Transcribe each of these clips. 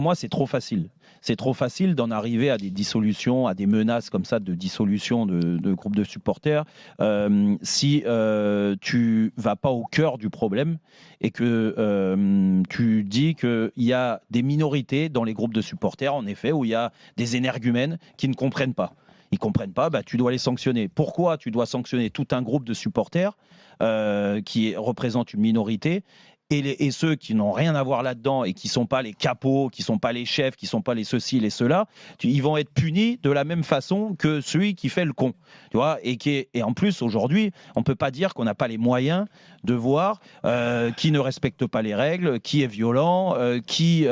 Moi, c'est trop facile. C'est trop facile d'en arriver à des dissolutions, à des menaces comme ça de dissolution de groupes de supporters si tu vas pas au cœur du problème et que tu dis qu'il y a des minorités dans les groupes de supporters, en effet, où il y a des énergumènes qui ne comprennent pas. Ils ne comprennent pas, bah, tu dois les sanctionner. Pourquoi tu dois sanctionner tout un groupe de supporters qui représente une minorité et ceux qui n'ont rien à voir là-dedans et qui ne sont pas les capots, qui ne sont pas les chefs, qui ne sont pas les ceci, les cela, ils vont être punis de la même façon que celui qui fait le con. Tu vois, et en plus, aujourd'hui, on ne peut pas dire qu'on n'a pas les moyens de voir qui ne respecte pas les règles, qui est violent, qui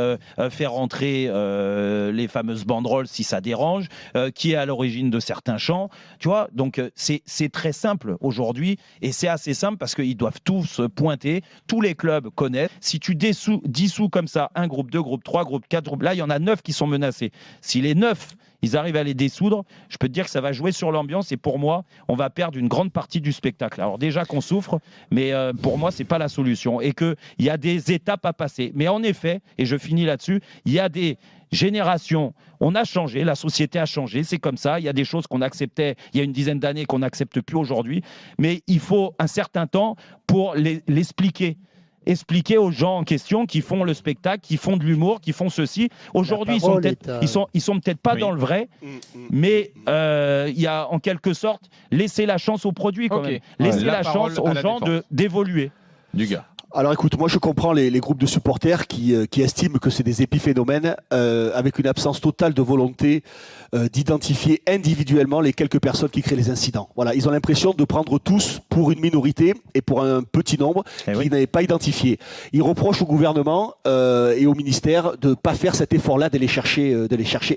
fait rentrer les fameuses banderoles si ça dérange, qui est à l'origine de certains chants. Tu vois, donc c'est très simple aujourd'hui et c'est assez simple parce qu'ils doivent tous pointer, tous les clubs connaissent. Si tu dissous comme ça un groupe, 2 groupes, 3 groupes, 4 groupes, là il y en a 9 qui sont menacés. Si les 9 ils arrivent à les dissoudre, je peux te dire que ça va jouer sur l'ambiance et pour moi, on va perdre une grande partie du spectacle. Alors déjà qu'on souffre, mais pour moi, c'est pas la solution et qu'il y a des étapes à passer. Mais en effet, et je finis là-dessus, il y a des générations, on a changé, la société a changé, c'est comme ça, il y a des choses qu'on acceptait il y a une dizaine d'années qu'on n'accepte plus aujourd'hui, mais il faut un certain temps pour l'expliquer. Expliquer aux gens en question qui font le spectacle, qui font de l'humour, qui font ceci. Aujourd'hui, ils sont peut-être pas dans le vrai, mais il y a en quelque sorte laisser la chance au produit quand même. Laisser la chance aux gens d'évoluer. Du gars. Alors écoute, moi je comprends les groupes de supporters qui estiment que c'est des épiphénomènes avec une absence totale de volonté d'identifier individuellement les quelques personnes qui créent les incidents. Voilà, ils ont l'impression de prendre tous pour une minorité et pour un petit nombre qui n'avait pas identifié. Ils reprochent au gouvernement et au ministère de ne pas faire cet effort-là d'aller chercher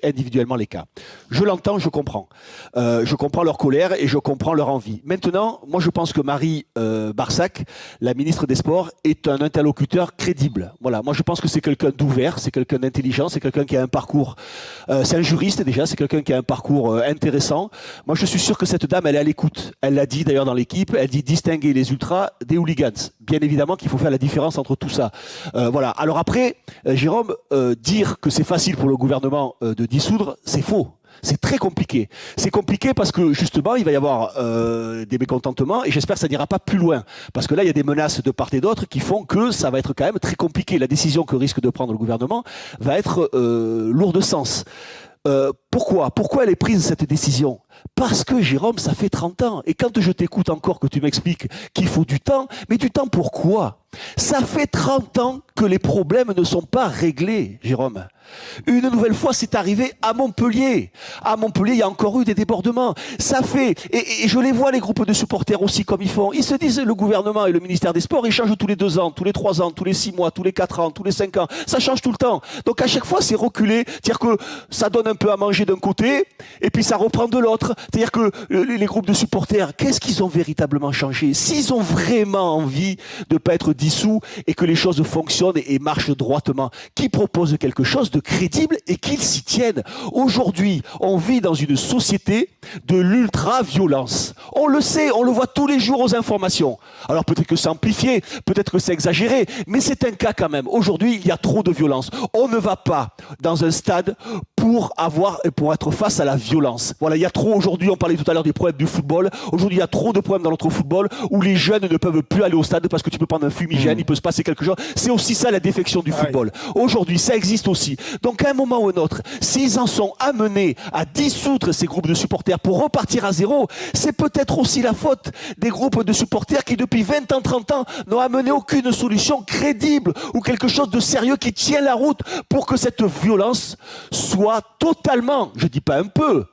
individuellement les cas. Je l'entends, je comprends. Je comprends leur colère et je comprends leur envie. Maintenant, moi je pense que Marie Barsac, la ministre des Sports, est un interlocuteur crédible. Voilà, moi je pense que c'est quelqu'un d'ouvert, c'est quelqu'un d'intelligent, c'est quelqu'un qui a un parcours, c'est un juriste déjà, c'est quelqu'un qui a un parcours intéressant. Moi je suis sûr que cette dame, elle est à l'écoute. Elle l'a dit d'ailleurs dans l'équipe, elle dit distinguer les ultras des hooligans. Bien évidemment qu'il faut faire la différence entre tout ça. Voilà. Alors après, Jérôme, dire que c'est facile pour le gouvernement de dissoudre, c'est faux. C'est très compliqué. C'est compliqué parce que justement, il va y avoir des mécontentements et j'espère que ça n'ira pas plus loin. Parce que là, il y a des menaces de part et d'autre qui font que ça va être quand même très compliqué. La décision que risque de prendre le gouvernement va être lourde de sens. Pourquoi elle est prise cette décision? Parce que Jérôme, ça fait 30 ans. Et quand je t'écoute encore que tu m'expliques qu'il faut du temps, mais du temps pourquoi? Ça fait 30 ans que les problèmes ne sont pas réglés, Jérôme. Une nouvelle fois, c'est arrivé à Montpellier. À Montpellier, il y a encore eu des débordements. Ça fait, et je les vois, les groupes de supporters aussi, comme ils font. Ils se disent, le gouvernement et le ministère des Sports, ils changent tous les 2 ans, tous les 3 ans, tous les 6 mois, tous les 4 ans, tous les 5 ans. Ça change tout le temps. Donc à chaque fois, c'est reculé. C'est-à-dire que ça donne un peu à manger d'un côté, et puis ça reprend de l'autre. C'est-à-dire que les groupes de supporters, qu'est-ce qu'ils ont véritablement changé? S'ils ont vraiment envie de ne pas être dissous et que les choses fonctionnent et marchent droitement, qui propose quelque chose de crédible et qu'ils s'y tiennent. Aujourd'hui, on vit dans une société de l'ultra-violence. On le sait, on le voit tous les jours aux informations. Alors peut-être que c'est amplifié, peut-être que c'est exagéré, mais c'est un cas quand même. Aujourd'hui, il y a trop de violence. On ne va pas dans un stade pour être face à la violence. Voilà, il y a trop aujourd'hui, on parlait tout à l'heure des problèmes du football. Aujourd'hui, il y a trop de problèmes dans notre football où les jeunes ne peuvent plus aller au stade parce que tu peux prendre un fumigène, il peut se passer quelque chose. C'est aussi ça la défection du football. Aujourd'hui, ça existe aussi. Donc à un moment ou un autre, s'ils en sont amenés à dissoudre ces groupes de supporters pour repartir à zéro, c'est peut-être aussi la faute des groupes de supporters qui depuis 20 ans, 30 ans n'ont amené aucune solution crédible ou quelque chose de sérieux qui tient la route pour que cette violence soit totalement, je dis pas un peu,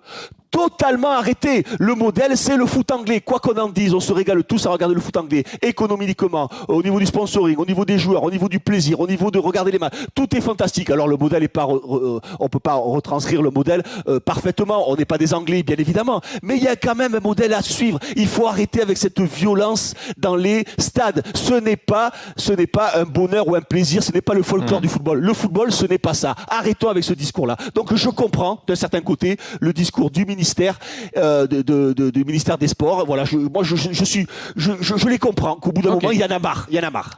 totalement arrêté. Le modèle, c'est le foot anglais. Quoi qu'on en dise, on se régale tous à regarder le foot anglais. Économiquement, au niveau du sponsoring, au niveau des joueurs, au niveau du plaisir, au niveau de regarder les matchs. Tout est fantastique. Alors le modèle est pas, on peut pas retranscrire le modèle parfaitement. On n'est pas des Anglais, bien évidemment. Mais il y a quand même un modèle à suivre. Il faut arrêter avec cette violence dans les stades. Ce n'est pas un bonheur ou un plaisir. Ce n'est pas le folklore du football. Le football, ce n'est pas ça. Arrêtons avec ce discours-là. Donc je comprends, d'un certain côté, le discours du ministère du ministère des Sports. Voilà, je les comprends qu'au bout d'un moment, il y en a marre.